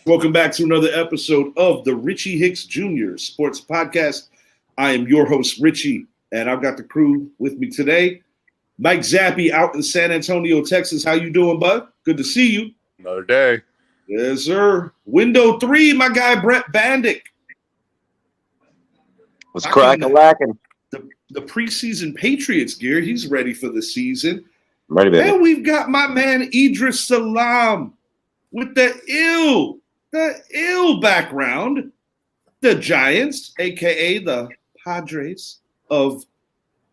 Welcome back to another episode of the Richie Hicks Jr. Sports Podcast. I am your host, Richie, and I've got the crew with me today. Mike Zappy out in San Antonio, Texas. How you doing, bud? Good to see you. Another day. Yes, sir. Window 3, my guy, Brett Bandick. What's cracking? The preseason Patriots gear. He's ready for the season. Ready, baby. And we've got my man, Idris Salam, with the ill background, the Giants, a.k.a. the Padres of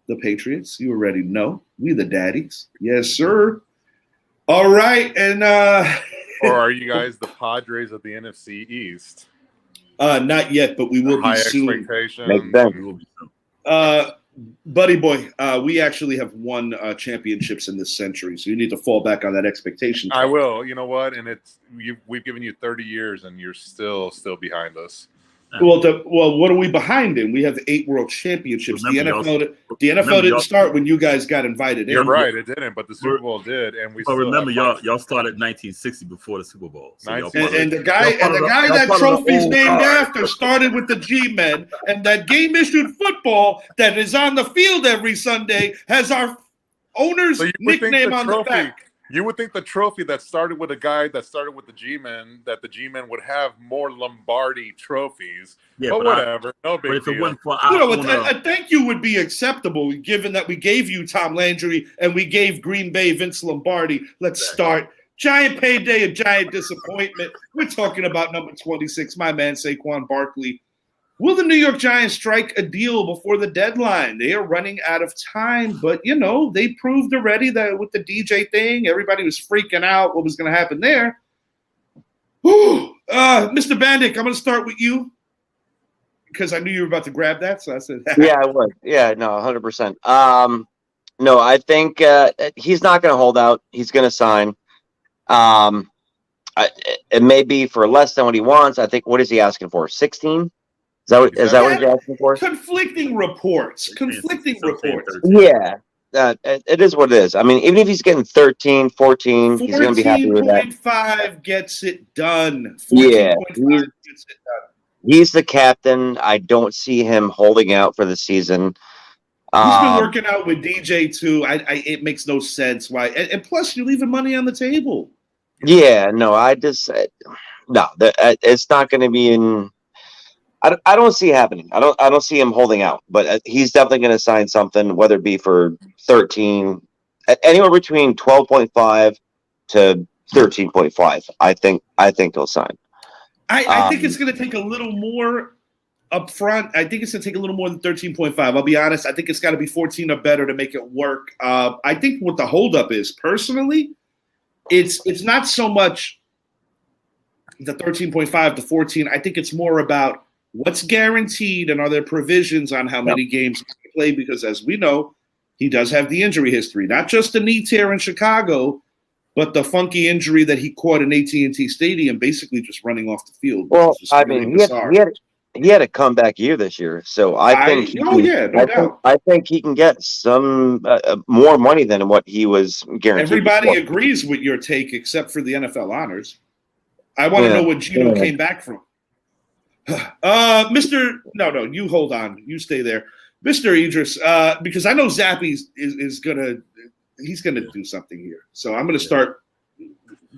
the Patriots. You already know. We the daddies. Yes, sir. All right. And or are you guys the Padres of the NFC East? Not yet, but we will be soon. Expectations. Buddy boy, we actually have won championships in this century, so you need to fall back on that expectation. I will. You know what? And we've given you 30 years, and you're still behind us. Well, what are we behind in? We have 8 world championships. The NFL didn't start when you guys got invited. You're right, it didn't, but the Super Bowl did, and we. But remember, y'all started 1960 before the Super Bowl. So and the guy that trophy's named after started with the GMEN, and that game issued football that is on the field every Sunday has our owner's nickname on the back. You would think the trophy that started with a guy that started with the G-Men, that the G-Men would have more Lombardi trophies. Yeah, but whatever. No big deal. A thank you would be acceptable, given that we gave you Tom Landry and we gave Green Bay Vince Lombardi. Let's start. Giant payday, a giant disappointment. We're talking about number 26, my man Saquon Barkley. Will the New York Giants strike a deal before the deadline? They are running out of time, but, they proved already that with the DJ thing, everybody was freaking out what was going to happen there. Mr. Bandick, I'm going to start with you because I knew you were about to grab that, so I said yeah, I would. Yeah, no, 100%. No, I think he's not going to hold out. He's going to sign. It may be for less than what he wants. I think, what is he asking for, 16? Is that what you're asking for? Conflicting reports. Yeah, it is what it is. I mean, even if he's getting 13, 14, he's going to be happy with that. 14.5 gets it done. Yeah, he's the captain. I don't see him holding out for the season. He's been working out with DJ too. It makes no sense why. And plus, you're leaving money on the table. Yeah, no, it's not going to be in. I don't see it happening. I don't see him holding out, but he's definitely going to sign something, whether it be for 13, anywhere between 12.5 to 13.5. I think he'll sign. I think it's going to take a little more up front. I think it's going to take a little more than 13.5. I'll be honest. I think it's got to be 14 or better to make it work. I think what the holdup is, personally, it's not so much the 13.5 to 14. I think it's more about what's guaranteed and are there provisions on how many games he can play? Because as we know, he does have the injury history, not just the knee tear in Chicago, but the funky injury that he caught in AT&T Stadium, basically just running off the field. Well, I mean, he had a comeback year this year, so I think I think he can get some more money than what he was guaranteed. Everybody agrees with your take except for the NFL honors. I want to know what Gino came back from. No, you hold on. You stay there. Mr. Idris, because I know Zappy is he's gonna do something here. So I'm gonna start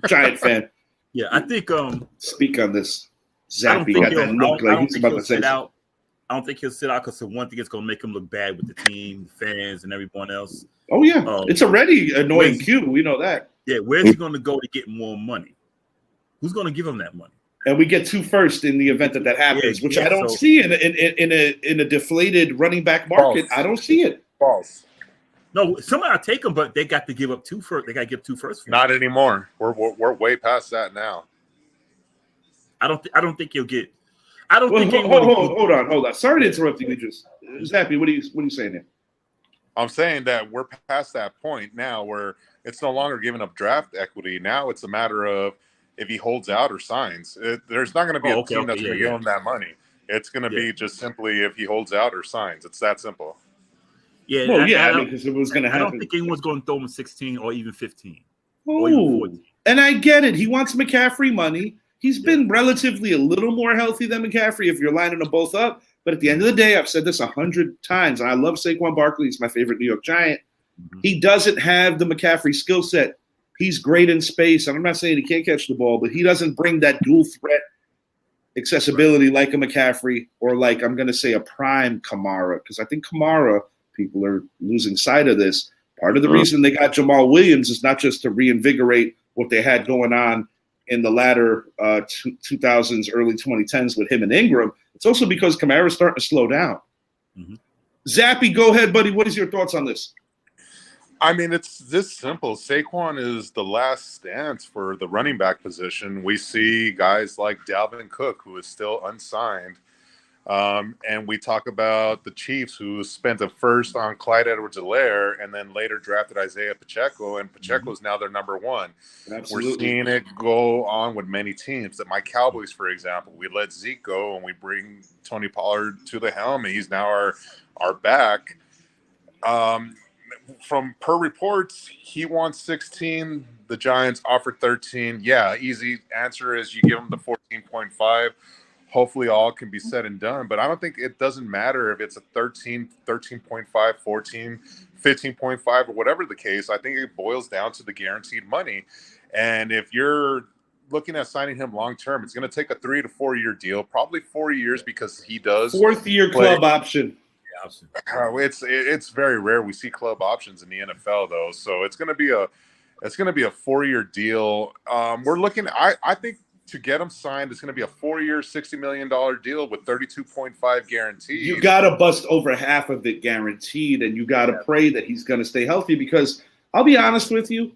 Giant fan. Yeah, I think speak on this. Zappy got that look like he's about to say I don't think he'll sit out because one thing, it's gonna make him look bad with the team, fans, and everyone else. Oh yeah. It's already annoying Q. We know that. Yeah, where's he gonna go to get more money? Who's gonna give him that money? And we get 2 first in the event that happens, which I don't see in a deflated running back market. False. I don't see it. False. No, somebody will take them, but they got to give up 2 first. They got to give 2 first. Not anymore. We're way past that now. I don't think you'll get. I don't think. Hold on. Sorry to interrupt you, just Zappy. What are you saying there? I'm saying that we're past that point now where it's no longer giving up draft equity. Now it's a matter of if he holds out or signs. There's not going to be a team that's going to give him that money. It's going to be just simply if he holds out or signs. It's that simple. Yeah, well, because it was going to happen. I don't think anyone's going to throw him 16 or even 15 or even 14. And I get it. He wants McCaffrey money. He's been relatively a little more healthy than McCaffrey if you're lining them both up. But at the end of the day, I've said this 100 times, and I love Saquon Barkley. He's my favorite New York Giant. He doesn't have the McCaffrey skill set. He's great in space. And I'm not saying he can't catch the ball, but he doesn't bring that dual threat accessibility like a McCaffrey or like, I'm going to say, a prime Kamara. Because I think Kamara, people are losing sight of this. Part of the reason they got Jamal Williams is not just to reinvigorate what they had going on in the latter 2000s, early 2010s with him and Ingram. It's also because Kamara's starting to slow down. Zappy, go ahead, buddy. What is your thoughts on this? I mean, it's this simple. Saquon is the last stance for the running back position. We see guys like Dalvin Cook, who is still unsigned. And we talk about the Chiefs, who spent a first on Clyde Edwards-Helaire and then later drafted Isaiah Pacheco, and Pacheco is now their number one. Absolutely. We're seeing it go on with many teams. That my Cowboys, for example, we let Zeke go and we bring Tony Pollard to the helm, and he's now our back. From per reports, he wants 16. The Giants offered 13. Yeah, easy answer is you give him the 14.5. Hopefully all can be said and done. But I don't think it doesn't matter if it's a 13, 13.5, 14, 15.5, or whatever the case. I think it boils down to the guaranteed money. And if you're looking at signing him long-term, it's going to take a 3 to 4 year deal, probably 4 years because he does. 4th year club option. It's very rare we see club options in the NFL though, so it's going to be a 4 year deal. We're looking. I think to get him signed, it's going to be a 4 year, $60 million deal with 32.5 guaranteed. You got to bust over half of it guaranteed, and you got to pray that he's going to stay healthy. Because I'll be honest with you,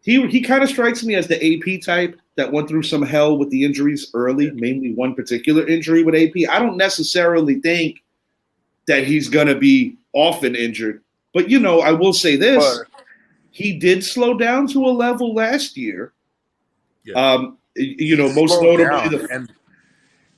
he kind of strikes me as the AP type that went through some hell with the injuries early, mainly one particular injury with AP. I don't necessarily think that he's going to be often injured. But, I will say this. He did slow down to a level last year. Yeah. Most notably.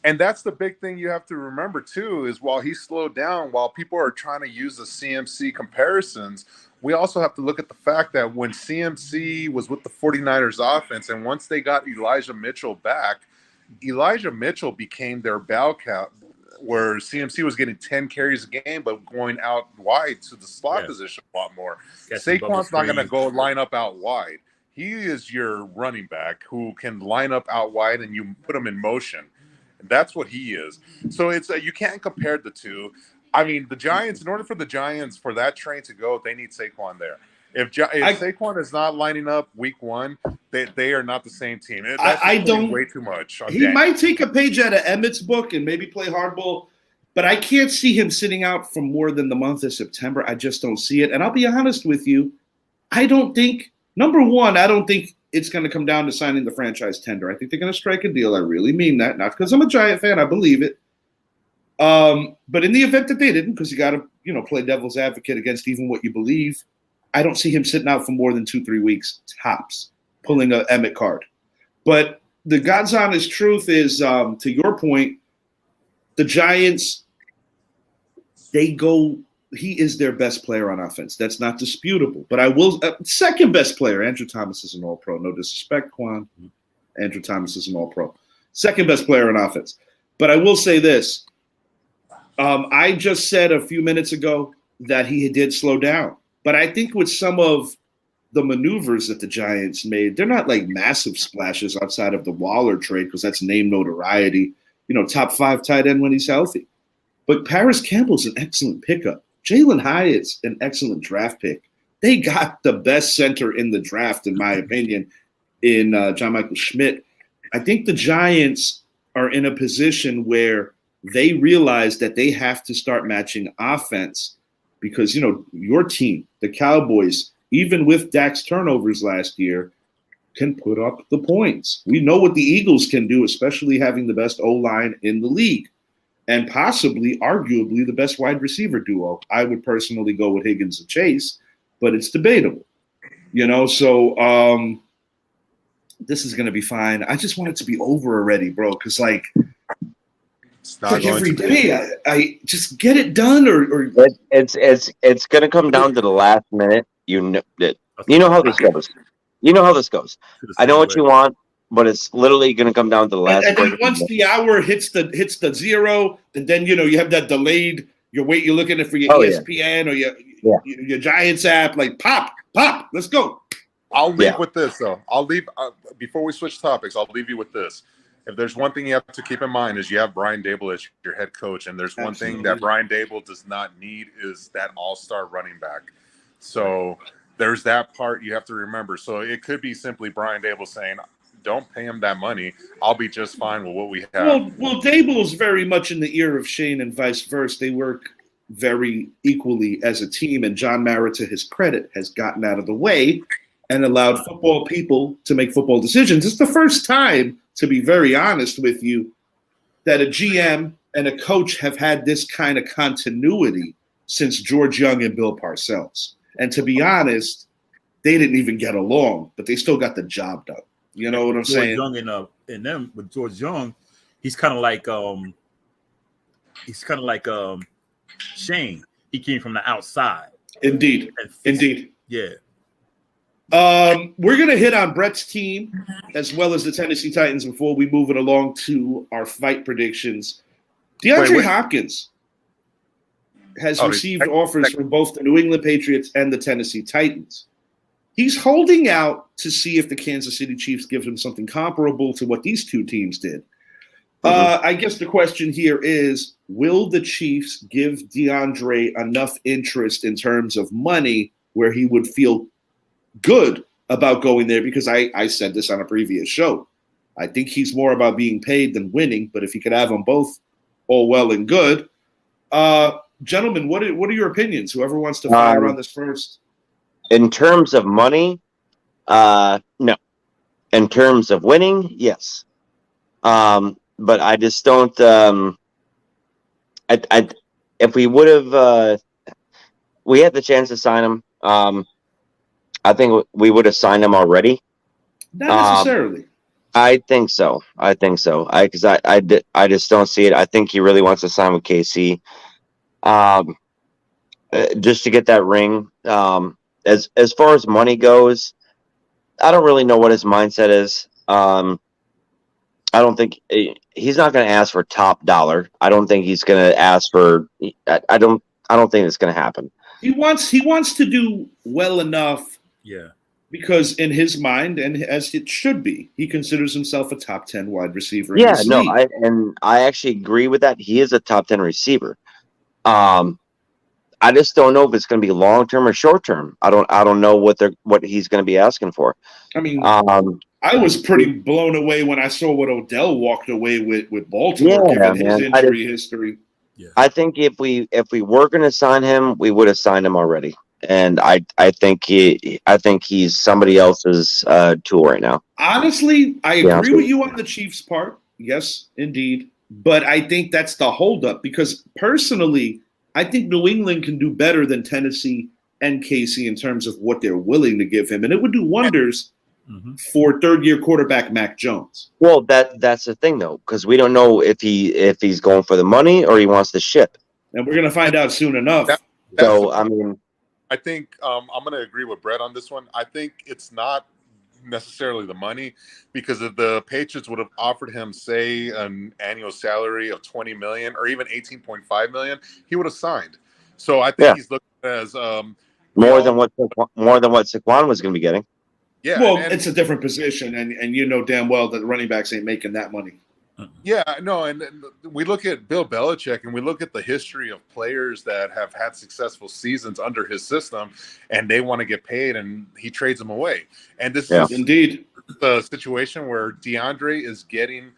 And that's the big thing you have to remember, too, is while he slowed down, while people are trying to use the CMC comparisons, we also have to look at the fact that when CMC was with the 49ers offense and once they got Elijah Mitchell back, Elijah Mitchell became their bell cow, where CMC was getting 10 carries a game, but going out wide to the slot position a lot more. Saquon's not going to go line up out wide. He is your running back who can line up out wide and you put him in motion. And that's what he is. So it's you can't compare the two. I mean, the Giants, in order for the Giants, for that train to go, they need Saquon there. If Saquon is not lining up week one, they are not the same team. I don't way too much. He might take a page out of Emmett's book and maybe play hardball, but I can't see him sitting out for more than the month of September. I just don't see it. And I'll be honest with you, number one, I don't think it's going to come down to signing the franchise tender. I think they're going to strike a deal. I really mean that. Not because I'm a Giant fan. I believe it. But in the event that they didn't, because you got to, play devil's advocate against even what you believe, I don't see him sitting out for more than 2-3 weeks, tops, pulling a Emmett card. But the God's honest truth is, to your point, the Giants, he is their best player on offense. That's not disputable. But I will, second best player, Andrew Thomas is an all-pro. No disrespect, Quan. Andrew Thomas is an all-pro. Second best player on offense. But I will say this. I just said a few minutes ago that he did slow down. But I think with some of the maneuvers that the Giants made, they're not like massive splashes outside of the Waller trade because that's name notoriety, top 5 tight end when he's healthy. But Paris Campbell's an excellent pickup. Jalen Hyatt's an excellent draft pick. They got the best center in the draft, in my opinion, in John Michael Schmidt. I think the Giants are in a position where they realize that they have to start matching offense. Because, your team, the Cowboys, even with Dak's turnovers last year, can put up the points. We know what the Eagles can do, especially having the best O-line in the league and possibly, arguably, the best wide receiver duo. I would personally go with Higgins and Chase, but it's debatable. So this is going to be fine. I just want it to be over already, bro, because, every day, I just get it done, or it's going to come down to the last minute. You know how this goes. I know what you want. but it's literally going to come down to the last. And then once the hour hits the zero, and then you have that delayed. You're looking at for your ESPN or your Giants app. Like pop, let's go. I'll leave with this though. I'll leave before we switch topics. I'll leave you with this. If there's one thing you have to keep in mind is you have Brian Daboll as your head coach, and there's one thing that Brian Daboll does not need is that all-star running back. So there's that part you have to remember. So it could be simply Brian Daboll saying, don't pay him that money. I'll be just fine with what we have. Well, Daboll is very much in the ear of Shane and vice versa. They work very equally as a team, and John Mara, to his credit, has gotten out of the way and allowed football people to make football decisions. It's the first time, to be very honest with you, that a GM and a coach have had this kind of continuity since George Young and Bill Parcells. And to be honest, they didn't even get along, but they still got the job done. You know what I'm saying? George Young and them with George Young, he's kind of like Shane. He came from the outside. Indeed. Yeah. We're going to hit on Brett's team as well as the Tennessee Titans before we move it along to our fight predictions. DeAndre Hopkins has received offers from both the New England Patriots and the Tennessee Titans. He's holding out to see if the Kansas City Chiefs give him something comparable to what these two teams did. I guess the question here is, will the Chiefs give DeAndre enough interest in terms of money where he would feel good about going there? Because I said this on a previous show. I think he's more about being paid than winning, but if he could have them both, all well and good. Gentlemen, what are your opinions? Whoever wants to fire on this first. In terms of money, no. In terms of winning, yes. But I just don't. If we would have, we had the chance to sign him. I think we would have signed him already. Not necessarily. I think so. Because I just don't see it. I think he really wants to sign with KC, just to get that ring. As far as money goes, I don't really know what his mindset is. I don't think he's not going to ask for top dollar. I don't think he's going to ask for. I don't think it's going to happen. He wants to do well enough. Yeah. Because in his mind, and as it should be, he considers himself a top 10 wide receiver. I actually agree with that. He is a top 10 receiver. I just don't know if it's going to be long term or short term. I don't know what he's going to be asking for. I mean, I was pretty blown away when I saw what Odell walked away with Baltimore, given his injury history. Yeah. I think if we were going to sign him, we would have signed him already. And I think he's somebody else's tool right now. Honestly, I agree with you on the Chiefs part. Yes, indeed. But I think that's the holdup, because personally, I think New England can do better than Tennessee and KC in terms of what they're willing to give him. And it would do wonders for third-year quarterback Mac Jones. Well, that's the thing, though, because we don't know if he's going for the money or he wants to ship. And we're going to find out soon enough. I think I'm going to agree with Brett on this one. I think it's not necessarily the money, because if the Patriots would have offered him, say, an annual salary of $20 million or even $18.5 million, he would have signed. So I think he's looking as more than what Saquon was going to be getting. Yeah, well, it's a different position, and you know damn well that the running backs ain't making that money. Yeah, no, and we look at Bill Belichick, and we look at the history of players that have had successful seasons under his system, and they want to get paid, and he trades them away. And this is indeed the situation where DeAndre is getting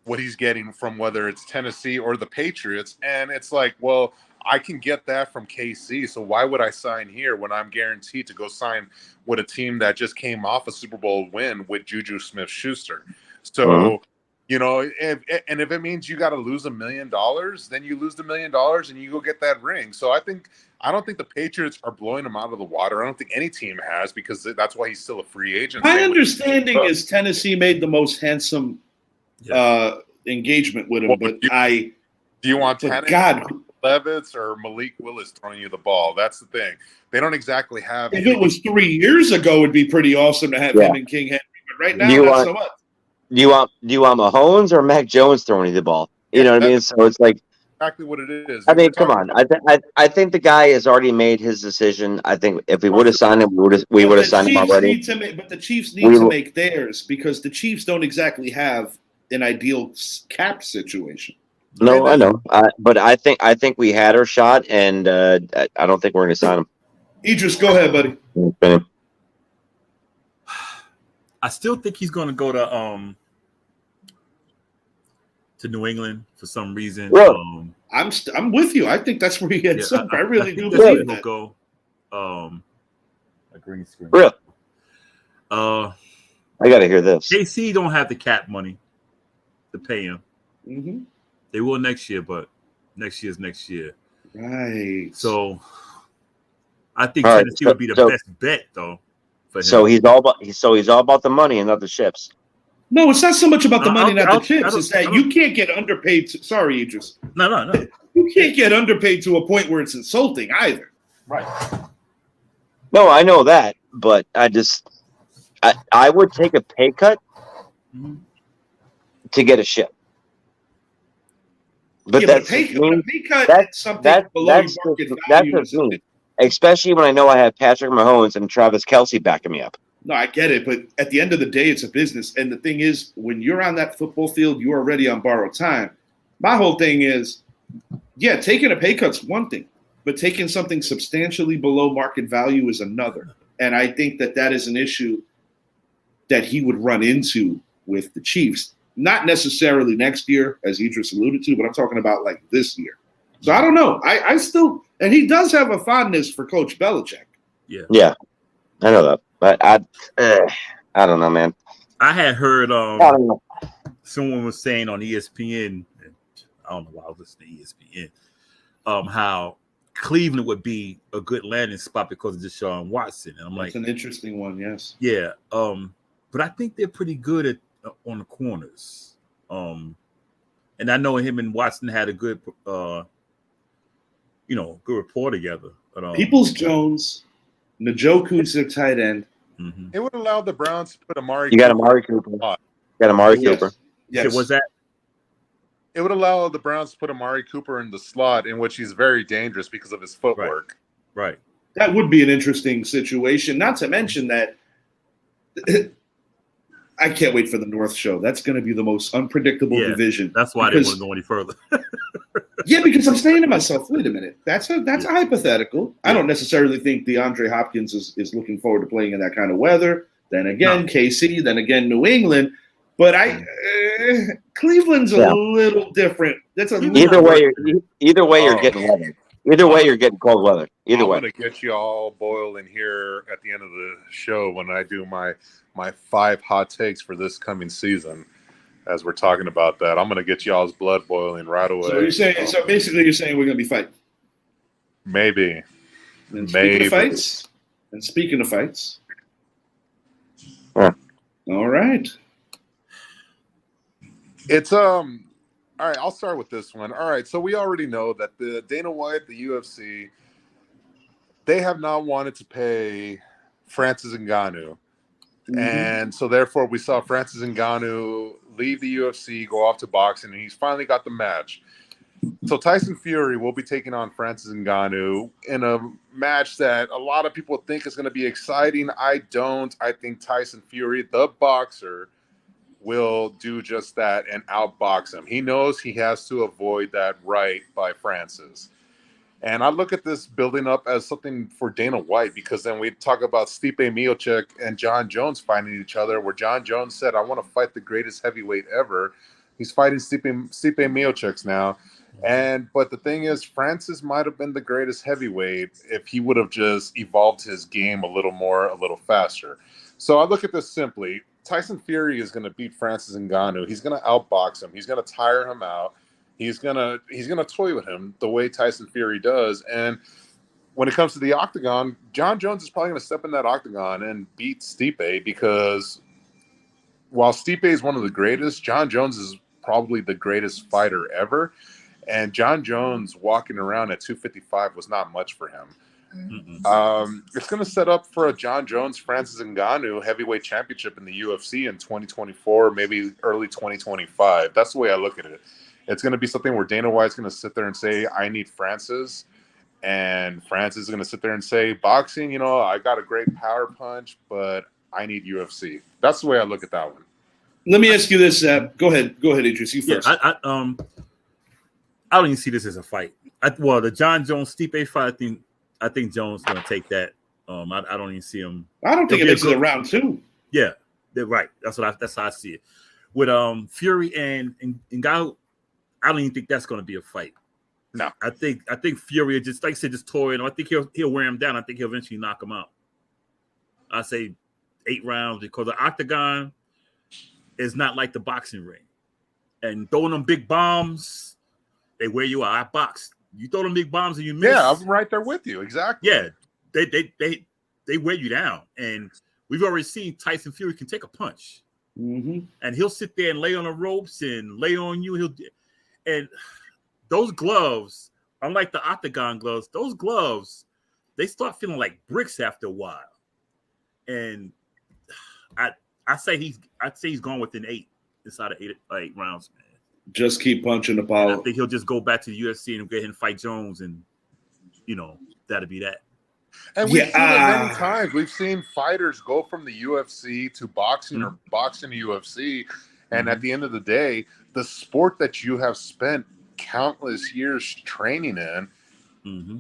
what he's getting from whether it's Tennessee or the Patriots, and it's like, well, I can get that from KC, so why would I sign here when I'm guaranteed to go sign with a team that just came off a Super Bowl win with Juju Smith-Schuster? So, you know, if it means you got to lose $1 million, then you lose the $1 million and you go get that ring. So I don't think the Patriots are blowing him out of the water. I don't think any team has, because that's why he's still a free agent. My understanding is Tennessee made the most handsome engagement with him, do you want Levis or Malik Willis throwing you the ball? That's the thing. They don't exactly have. If it was 3 years ago, it'd be pretty awesome to have him and King Henry. But right now, not so much. you want Mahomes or Mac Jones throwing you the ball? You know what I mean? So it's like exactly what it is. I mean, come on. I think the guy has already made his decision. I think if we would have signed him, we would have signed him already. But the Chiefs need to make theirs because the Chiefs don't exactly have an ideal cap situation. No, I know, but I think we had our shot, and I don't think we're going to sign him. Idris, go ahead, buddy. I still think he's going to go to New England for some reason. Really? I'm with you. I think that's where he ends up. I really do believe that. He'll go. A green screen. Really? I got to hear this. KC don't have the cap money to pay him. Mm-hmm. They will next year, but next year's next year. Right. So I think Tennessee would be the best bet, though. For him. So he's all about the money and not the chips. No, it's not so much about the money, not the chips. It's that you can't get underpaid. Sorry, Idris. No. You can't get underpaid to a point where it's insulting either. Right. No, I know that, but I would take a pay cut to get a ship. But that's a pay cut. That's something below market value. That's me. Especially when I know I have Patrick Mahomes and Travis Kelce backing me up. No, I get it, but at the end of the day, it's a business. And the thing is, when you're on that football field, you're already on borrowed time. My whole thing is, yeah, taking a pay cut's one thing, but taking something substantially below market value is another. And I think that is an issue that he would run into with the Chiefs. Not necessarily next year, as Idris alluded to, but I'm talking about like this year. So I don't know. I still, and he does have a fondness for Coach Belichick. Yeah, I know that, but I don't know, man. I had heard someone was saying on ESPN, I don't know why I was listening to ESPN, how Cleveland would be a good landing spot because of Deshaun Watson, and I'm like, that's an interesting one, yes. Yeah, but I think they're pretty good on the corners, and I know him and Watson had a good, good rapport together. But, Peoples-Jones, Njoku's their tight end. Mm-hmm. It would allow the Browns to put Amari. You got Amari Cooper. Cooper. Yes. What's that? It would allow the Browns to put Amari Cooper in the slot, in which he's very dangerous because of his footwork. Right. That would be an interesting situation. Not to mention that I can't wait for the North show. That's going to be the most unpredictable division. That's why I didn't want to go any further. Yeah, because I'm saying to myself, wait a minute. That's a hypothetical. I don't necessarily think DeAndre Hopkins is looking forward to playing in that kind of weather. Then again, KC. Then again, New England. But Cleveland's a little different. That's either way you're getting weather. Either way, you're getting cold weather. Either way. I'm going to get you all boiling here at the end of the show when I do my 5 hot takes for this coming season. As we're talking about that, I'm going to get y'all's blood boiling right away. So you're saying, basically, you're saying we're going to be fighting. Maybe. And speaking of fights. Huh. All right. It's all right, I'll start with this one. All right, so we already know that the Dana White, the UFC, they have not wanted to pay Francis Ngannou. Mm-hmm. And so therefore we saw Francis Ngannou leave the UFC, go off to boxing, and he's finally got the match. So Tyson Fury will be taking on Francis Ngannou in a match that a lot of people think is going to be exciting. I don't. I think Tyson Fury, the boxer, will do just that and outbox him. He knows he has to avoid that right by Francis. And I look at this building up as something for Dana White, because then we talk about Stipe Miocic and John Jones fighting each other, where John Jones said, I want to fight the greatest heavyweight ever. He's fighting Stipe Miocic now. But the thing is, Francis might have been the greatest heavyweight if he would have just evolved his game a little more, a little faster. So I look at this simply. Tyson Fury is going to beat Francis Ngannou. He's going to outbox him. He's going to tire him out. He's gonna toy with him the way Tyson Fury does. And when it comes to the octagon, John Jones is probably going to step in that octagon and beat Stipe, because while Stipe is one of the greatest, John Jones is probably the greatest fighter ever. And John Jones walking around at 255 was not much for him. It's going to set up for a John Jones, Francis Ngannou heavyweight championship in the UFC in 2024, maybe early 2025. That's the way I look at it. It's going to be something where Dana White's going to sit there and say, I need Francis. And Francis is going to sit there and say, boxing, you know, I got a great power punch, but I need UFC. That's the way I look at that one. Let me ask you this. Go ahead, Idris. You first. Yeah, I don't even see this as a fight. The John Jones Stipe fight, I think Jones is going to take that. I don't even see him. I don't think it makes it a round 2. Yeah, they're right. That's how I see it. With Fury and Ngannou, I don't even think that's going to be a fight. No, I think Fury just, like I said, just toying. I think he'll wear him down. I think he'll eventually knock him out. I say 8 rounds because the octagon is not like the boxing ring. And throwing them big bombs, they wear you out. I box. You throw them big bombs and you miss. Yeah, I'm right there with you. Exactly. Yeah, they wear you down. And we've already seen Tyson Fury can take a punch. Mm-hmm. And he'll sit there and lay on the ropes and lay on you. And those gloves, unlike the octagon gloves, those gloves, they start feeling like bricks after a while. And I say he's going within 8 inside of 8 rounds, man. Just keep punching the ball. And I think he'll just go back to the UFC and go ahead and fight Jones, and that'll be that. And we've seen it many times. We've seen fighters go from the UFC to boxing or boxing to UFC, and at the end of the day, the sport that you have spent countless years training in,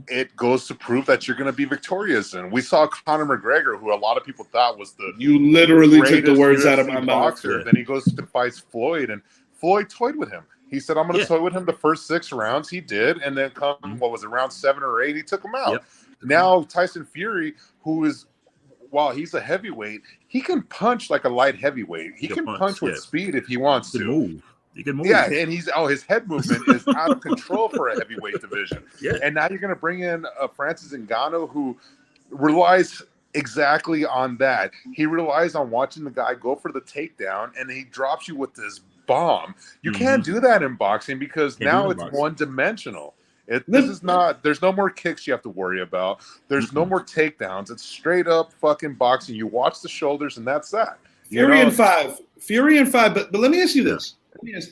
it goes to prove that you're going to be victorious. And we saw Conor McGregor, who a lot of people thought was you literally took the words out of my mouth. Yeah. Then he goes to fight Floyd, and Floyd toyed with him. He said, I'm going to toy with him the first 6 rounds. He did. And then round 7 or 8, he took him out. Yep. Now Tyson Fury, while he's a heavyweight, he can punch like a light heavyweight. He can punch with speed if he wants to. He can move. Yeah, and his head movement is out of control for a heavyweight division. Yeah. And now you're going to bring in Francis Ngannou, who relies exactly on that. He relies on watching the guy go for the takedown, and he drops you with this bomb. You can't do that in boxing because now it's one-dimensional. This is not. There's no more kicks you have to worry about. There's no more takedowns. It's straight up fucking boxing. You watch the shoulders, and that's that. Fury in 5. But let me ask you this. That's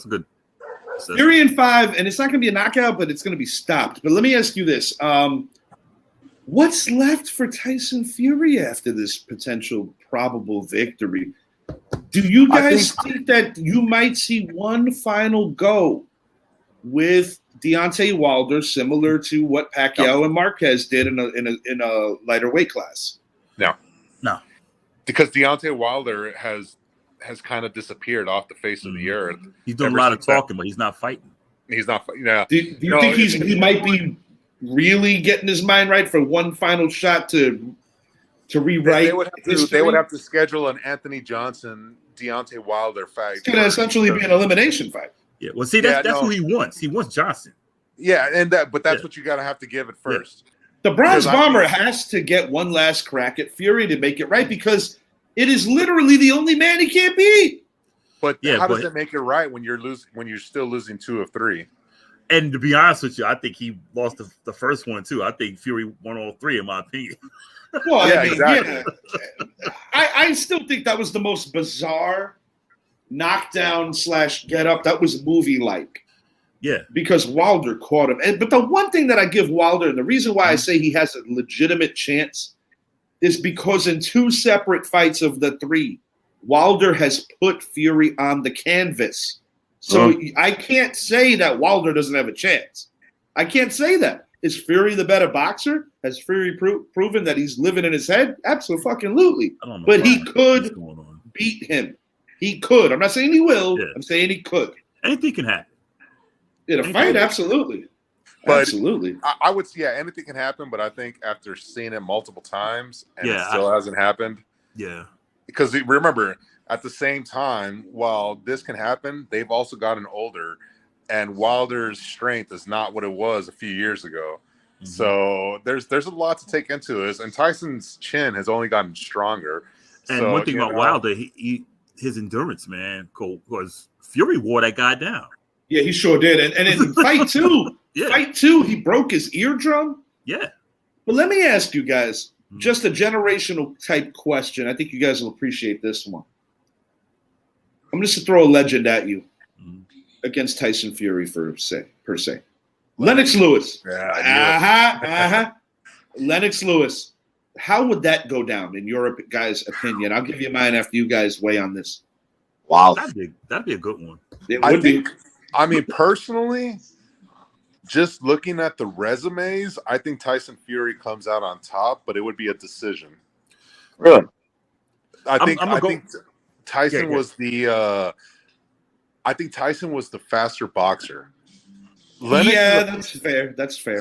a good. Fury in 5, and it's not going to be a knockout, but it's going to be stopped. But let me ask you this: what's left for Tyson Fury after this potential probable victory? Do you guys think that you might see one final go with Deontay Wilder, similar to what Pacquiao and Marquez did in a lighter weight class? No, because Deontay Wilder has kind of disappeared off the face of the earth. He's doing a lot of talking, but he's not fighting. He's not fighting. Yeah. Do you think he might be really getting his mind right for one final shot to rewrite? They would have to schedule an Anthony Johnson, Deontay Wilder fight. It's going to essentially be an elimination fight. Yeah. Well, see, that's who he wants. He wants Johnson. Yeah, but that's what you got to have to give it first. Yeah. The Bronze Bomber has to get one last crack at Fury to make it right because it is literally the only man he can't beat. But how does it make it right when you're still losing 2 of 3? And to be honest with you, I think he lost the first one too. I think Fury won all 3, in my opinion. Well, exactly. Yeah. I still think that was the most bizarre knockdown / get up. That was movie-like. Yeah. Because Wilder caught him. But the one thing that I give Wilder, and the reason why I say he has a legitimate chance, is because in 2 separate fights of the 3, Wilder has put Fury on the canvas. So I can't say that Wilder doesn't have a chance. I can't say that. Is Fury the better boxer? Has Fury proven that he's living in his head? Absolutely. But he could beat him. He could. I'm not saying he will. Yeah. I'm saying he could. Anything can happen. In a fight, absolutely. But absolutely. I would say, anything can happen, but I think after seeing it multiple times and it still hasn't happened. Yeah. Because remember, at the same time, while this can happen, they've also gotten older, and Wilder's strength is not what it was a few years ago. Mm-hmm. So there's a lot to take into this, and Tyson's chin has only gotten stronger. And one thing about Wilder, his endurance, man, because Fury wore that guy down. Yeah, he sure did. And in fight 2, he broke his eardrum. Yeah. But let me ask you guys just a generational type question. I think you guys will appreciate this one. I'm just to throw a legend at you against Tyson Fury per se. Lennox Lewis. Lennox Lewis. How would that go down in your guys' opinion? I'll give you mine after you guys weigh on this. Wow. That'd be a good one. It would be. I mean, personally, just looking at the resumes, I think Tyson Fury comes out on top, but it would be a decision. Really? I think Tyson was the faster boxer. That's fair.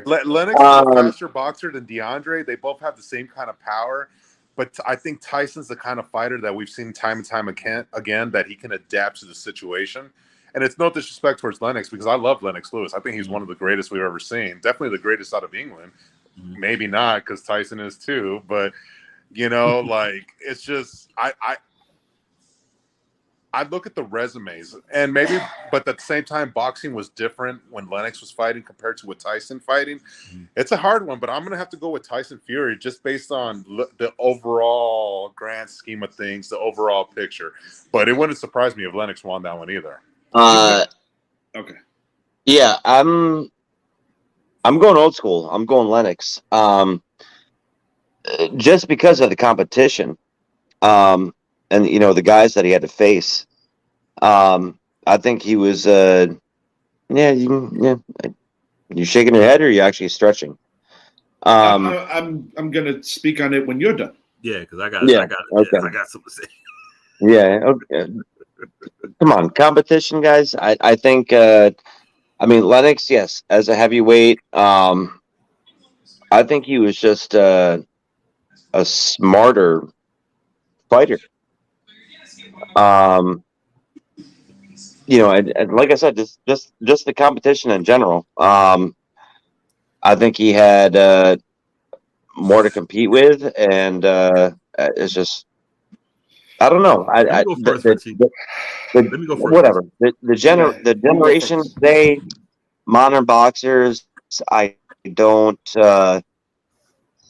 Lennox is a faster boxer than DeAndre. They both have the same kind of power, but I think Tyson's the kind of fighter that we've seen time and time again that he can adapt to the situation. And it's no disrespect towards Lennox because I love Lennox Lewis. I think he's one of the greatest we've ever seen. Definitely the greatest out of England. Maybe not because Tyson is too, but like it's just I look at the resumes and maybe, but at the same time, boxing was different when Lennox was fighting compared to with Tyson fighting. It's a hard one, but I'm going to have to go with Tyson Fury just based on the overall grand scheme of things, the overall picture. But it wouldn't surprise me if Lennox won that one either. Okay. Yeah, I'm going old school. I'm going Lennox. Just because of the competition. And the guys that he had to face. I think he was you shaking your head or are you actually stretching? I'm gonna speak on it when you're done. Yeah, because I got something to say. Yeah, okay. Come on, competition, guys. I think Lennox, yes, as a heavyweight, I think he was just a smarter fighter. And like I said, just the competition in general. I think he had more to compete with, and it's just I don't know. Let me go first. Whatever. The generation today, modern boxers, I don't.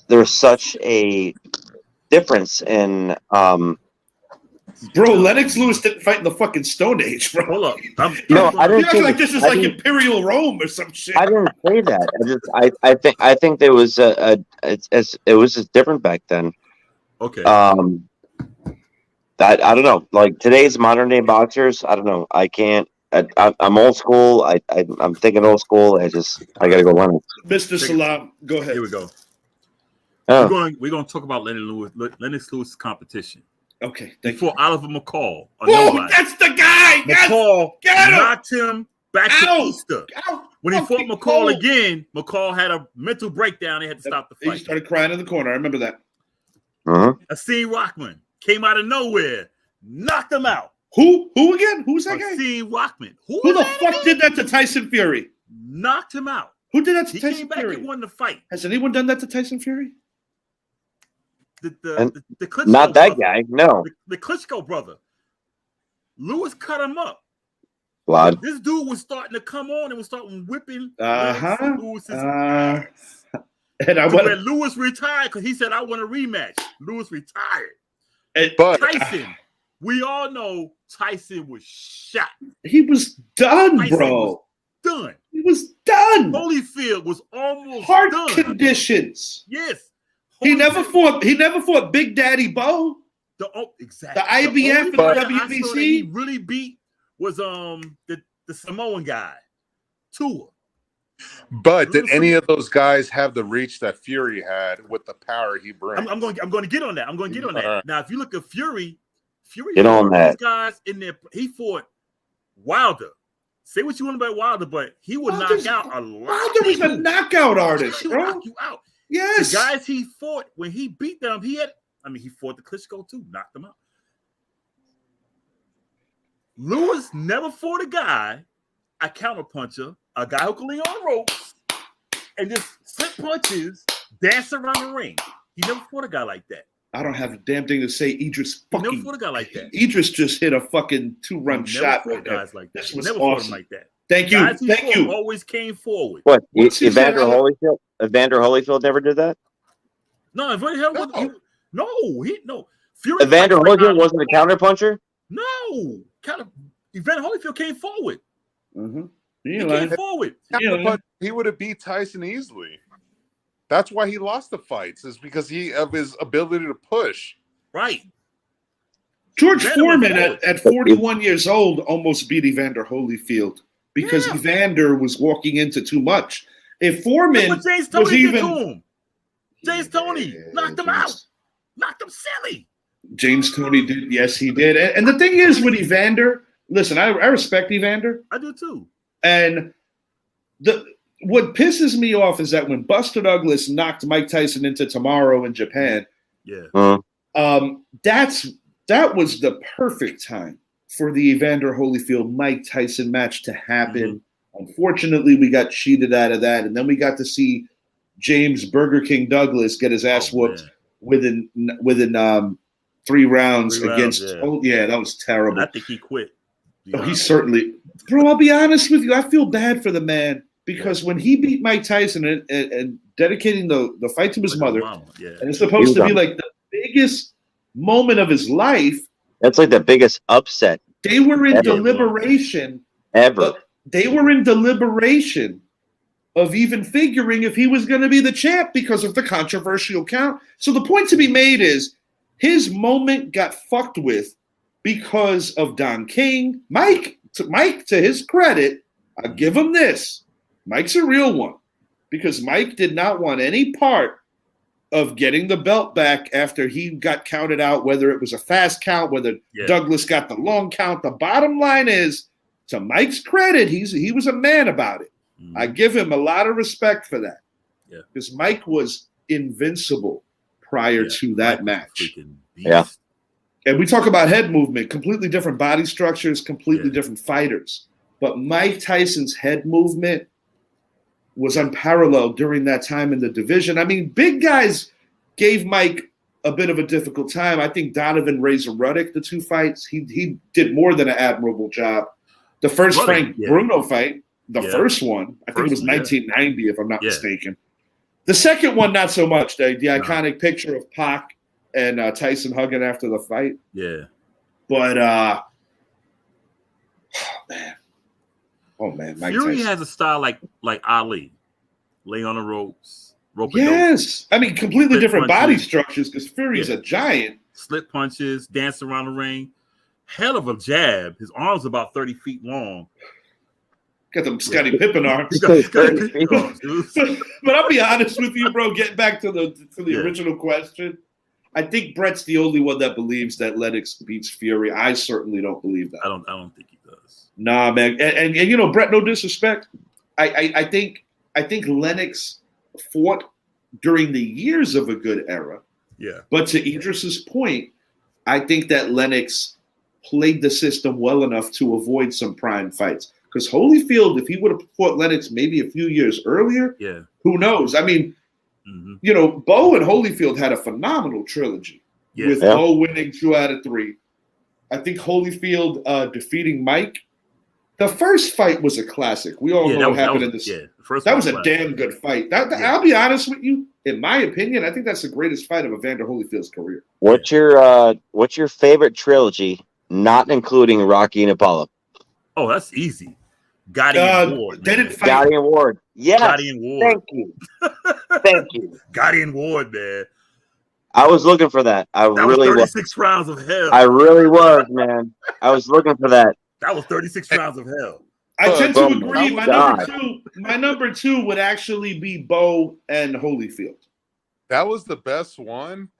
There's such a difference in. Bro, Lennox Lewis didn't fight in the fucking Stone Age, bro. Hold up. I didn't say like this is like Imperial Rome or some shit. I didn't say that. I think there was it was just different back then. Okay. I don't know. Like today's modern day boxers, I don't know. I can't. I'm old school. I'm thinking old school. I gotta go Lennox. Mr. Salam, go ahead. Here we go. Oh. We're going to talk about Lennox Lewis' competition. Okay. Before Oliver McCall. That's the guy. McCall knocked him back to Easter. When he fought McCall again, McCall had a mental breakdown. They had to stop the fight. He started crying in the corner. I remember that. Asim Rockman came out of nowhere, knocked him out. Who again? Who's that guy? Asim Rockman. Who the fuck did that to Tyson Fury? Knocked him out. Who did that to Tyson Fury? He came back and won the fight. Has anyone done that to Tyson Fury? The Klitschko not that brother. guy, no. The Klitschko brother. Lewis cut him up. Blood. This dude was starting to come on and was starting whipping Lewis's ass. And when Lewis retired because he said, I want a rematch. Lewis retired. But Tyson, we all know Tyson was shot. He was done, Tyson bro. Was done. He was done. Holyfield was almost heart done. Conditions. Yes. He never fought Big Daddy Bo. Exactly. The IBF and the WBC. He really beat was the Samoan guy, Tua. But did any of those guys have the reach that Fury had with the power he brings? I'm going to get on that. Now, if you look at Fury get on that. Guys in there, he fought Wilder. Say what you want about Wilder, but he would knock out a lot. Wilder was a knockout artist, bro. Knock you out. Yes. The guys he fought when he beat them, he fought the Klitschko too, knocked them out. Lewis never fought a guy, a counterpuncher, a guy who can lean on ropes and just slip punches, dance around the ring. He never fought a guy like that. I don't have a damn thing to say. Idris Never fought a guy like that. Idris just hit a fucking 2-run shot. Never fought guys like that. This was never awesome. fought him like that. Thank you. Thank you. Always came forward. What? Evander Holyfield? Evander Holyfield never did that? No, Evander Holyfield. No. Fury. Evander Holyfield wasn't a counterpuncher? No. Evander Holyfield came forward. Mm-hmm. He came forward. He would have beat Tyson easily. That's why he lost the fights, is because of his ability to push. Right. George Foreman at 41 years old almost beat Evander Holyfield because Evander was walking into too much. If Foreman was even James Toney knocked him out. Knocked him silly. James Toney did. Yes, he did. And the thing is with Evander, listen, I respect Evander. I do too. And what pisses me off is that when Buster Douglas knocked Mike Tyson into tomorrow in Japan, that was the perfect time for the Evander Holyfield Mike Tyson match to happen. Unfortunately, we got cheated out of that, and then we got to see James Burger King Douglas get his ass whooped within 3 rounds against. Yeah, that was terrible. I think he quit. He certainly. Bro, I'll be honest with you. I feel bad for the man because when he beat Mike Tyson and dedicating the fight to his mother, and it's supposed to be like the biggest moment of his life. That's like the biggest upset. They were in deliberation. They were in deliberation of even figuring if he was going to be the champ because of the controversial count. So the point to be made is his moment got fucked with because of Don King. Mike, to his credit, I'll give him this. Mike's a real one because Mike did not want any part of getting the belt back after he got counted out, whether it was a fast count, whether Douglas got the long count. The bottom line is, to Mike's credit, he was a man about it. I give him a lot of respect for that. Yeah, because Mike was invincible prior to that match. Yeah. And we talk about head movement, completely different body structures, completely different fighters. But Mike Tyson's head movement was unparalleled during that time in the division. I mean, big guys gave Mike a bit of a difficult time. I think Donovan Razor Ruddock, the 2 fights, he did more than an admirable job. The first Frank Bruno fight, the first one, I think it was 1990, if I'm not mistaken. The second one, not so much. The iconic picture of Pac and Tyson hugging after the fight. Yeah. But, man. Mike Fury Tyson has a style like Ali. Lay on the ropes. Yes. I mean, completely different body structures because Fury's a giant. Slip punches, dance around the ring. Hell of a jab. His arms about 30 feet long. Got them Scottie Pippen arms. But I'll be honest with you, bro. Getting back to the original question, I think Brett's the only one that believes that Lennox beats Fury. I certainly don't believe that. I don't think he does. Nah, man. And you know, Brett, no disrespect. I think Lennox fought during the years of a good era. Yeah. But to Idris's point, I think that Lennox played the system well enough to avoid some prime fights. Because Holyfield, if he would have fought Lennox maybe a few years earlier, who knows? I mean, you know, Bo and Holyfield had a phenomenal trilogy with Bo winning 2 out of 3. I think Holyfield defeating Mike. The first fight was a classic. We all know what happened in this. That was a damn good fight. I'll be honest with you. In my opinion, I think that's the greatest fight of Evander Holyfield's career. What's your favorite trilogy, not including Rocky and Apollo? Oh, that's easy. Gotti and Ward. They didn't fight. Gotti and Ward. Yes. Gotti and Ward. Thank you. Thank you. Gotti and Ward, man. I was looking for that. That really was 36 rounds of hell. I really was, man. I was looking for that. That was 36 rounds of hell. I tend to agree. My number two would actually be Bo and Holyfield. That was the best one,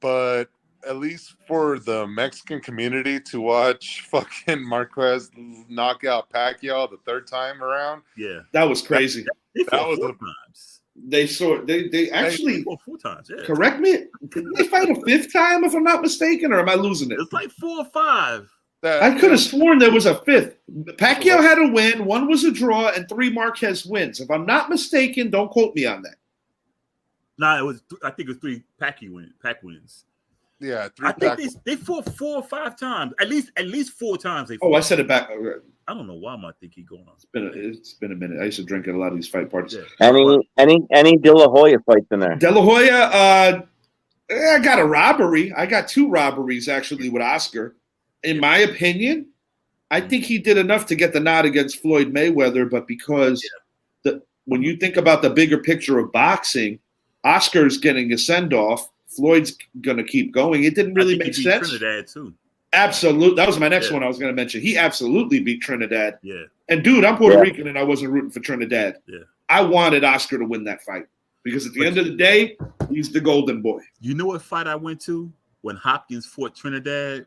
but at least for the Mexican community to watch fucking Marquez knock out Pacquiao the 3rd time around. Yeah. That was crazy. That was 4 times. They actually 4 times, yeah. Correct me. Didn't they fight a 5th time, if I'm not mistaken, or am I losing it? It's like 4 or 5. I could have sworn there was a 5th. Pacquiao had a win, 1 was a draw, and 3 Marquez wins. If I'm not mistaken, don't quote me on that. Nah, it was. I think it was 3 pack wins. Yeah, I think they fought 4 or 5 times. At least 4 times they fought. Oh, I said it back. I don't know why my thinking going on. It's been a minute. I used to drink at a lot of these fight parties. Yeah. Any De La Hoya fights in there? De La Hoya, I got a robbery. I got 2 robberies actually with Oscar. In my opinion, I think he did enough to get the nod against Floyd Mayweather, but because when you think about the bigger picture of boxing, Oscar's getting a send-off. Floyd's going to keep going. It didn't really make sense. Trinidad too. Absolutely. That was my next one I was going to mention. He absolutely beat Trinidad. Yeah. And, dude, I'm Puerto Rican, and I wasn't rooting for Trinidad. Yeah. I wanted Oscar to win that fight because at the end of the day, he's the golden boy. You know what fight I went to when Hopkins fought Trinidad?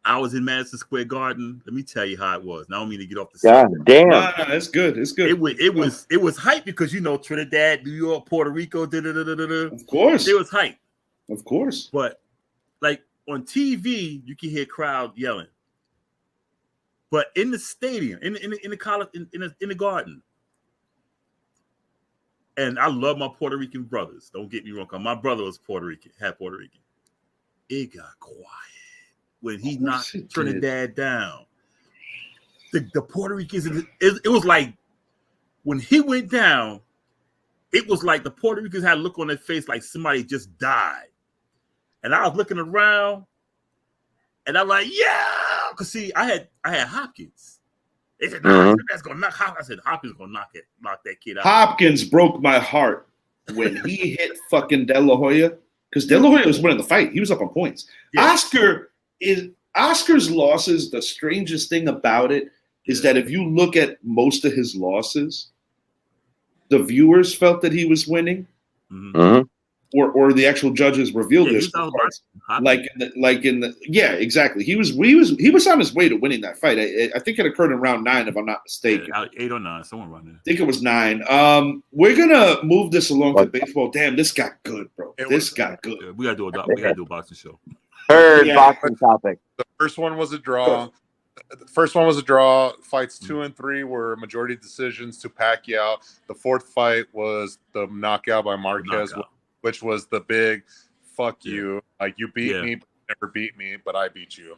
I was in Madison Square Garden. Let me tell you how it was. Now I don't mean to get off the God damn. Nah, it's good. It's good. It was hype because Trinidad, New York, Puerto Rico. Of course. It was hype. Of course. But like on TV, you can hear crowd yelling. But in the stadium, in the college, in the garden, and I love my Puerto Rican brothers. Don't get me wrong. My brother was Puerto Rican, half Puerto Rican. It got quiet when he knocked Trinidad down. The Puerto Ricans, it was like when he went down, it was like the Puerto Ricans had a look on their face like somebody just died. And I was looking around, and I'm like, yeah, because see, I had Hopkins. They said, "No, that's gonna knock Hopkins." I said, "Hopkins gonna knock that kid out." Hopkins broke my heart when he hit fucking De La Hoya because De La Hoya was winning the fight. He was up on points. Yeah. Oscar's losses. The strangest thing about it is that if you look at most of his losses, the viewers felt that he was winning. Mm-hmm. Or the actual judges revealed this. Yeah, exactly. He was on his way to winning that fight. I think it occurred in round 9, if I'm not mistaken. Yeah, 8 or 9, somewhere around there. I think it was 9. We're gonna move this along to baseball. Damn, this got good, bro. This got good. Yeah, we gotta do a boxing show. Third boxing topic. The first one was a draw. Fights 2 and 3 were majority decisions to Pacquiao. The 4th fight was the knockout by Marquez. Which was the big fuck you. Like, you beat me, but you never beat me, but I beat you.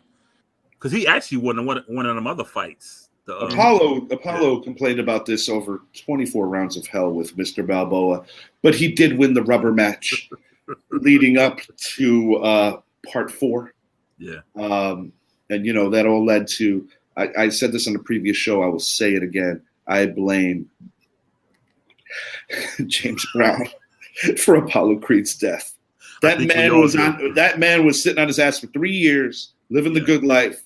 Because he actually won one of them other fights. Apollo complained about this over 24 rounds of hell with Mr. Balboa, but he did win the rubber match leading up to part 4. Yeah. And, that all led to, I said this on the previous show, I will say it again. I blame James Brown for Apollo Creed's death. That man was sitting on his ass for 3 years, living the good life.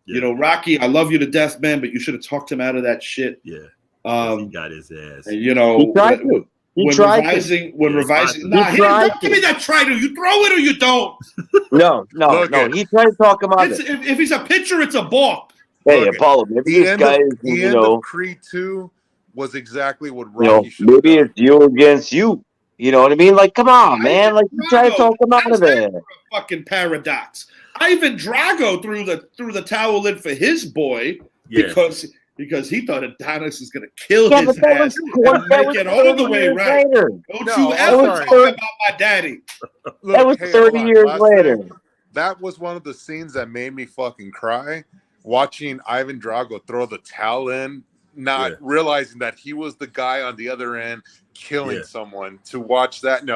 Yeah. Rocky, I love you to death, man, but you should have talked him out of that shit. Yeah. He got his ass. And, he tried to. Revising. Don't give me that try to. You throw it or you don't. No. He tried to talk him out of it. If he's a pitcher, it's a balk. Hey, Apollo, maybe this guy is, the end of Creed 2 was exactly what Rocky should maybe it's you against you. You know what I mean? Like, come on, man. Like, you try to talk him out of it. Fucking paradox. Ivan Drago threw the towel in for his boy because he thought Adonis was going to kill his ass and make it all the way right. Don't you ever talk about my daddy. That was 30 years later. That was one of the scenes that made me fucking cry. Watching Ivan Drago throw the towel in, not realizing that he was the guy on the other end killing someone. To watch that,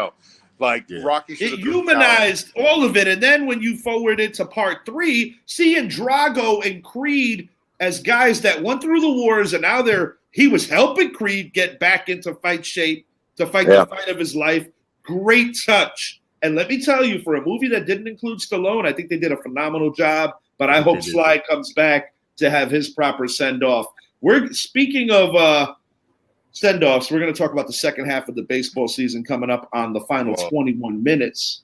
Rocky should have humanized all of it. And then when you forward it to part 3, seeing Drago and Creed as guys that went through the wars and now he was helping Creed get back into fight shape to fight the fight of his life. Great touch. And let me tell you, for a movie that didn't include Stallone, I think they did a phenomenal job. But I hope Sly comes back to have his proper send-off. Speaking of send-offs, we're going to talk about the second half of the baseball season coming up on the final 21 minutes.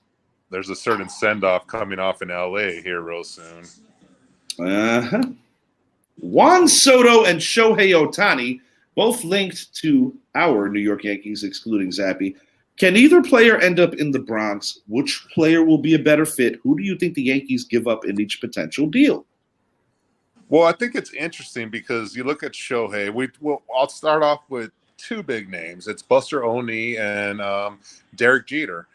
There's a certain send-off coming off in L.A. here real soon. Juan Soto and Shohei Ohtani, both linked to our New York Yankees, excluding Zappy. Can either player end up in the Bronx? Which player will be a better fit? Who do you think the Yankees give up in each potential deal? Well, I think it's interesting because you look at Shohei. I'll start off with two big names. It's Buster Olney and Derek Jeter.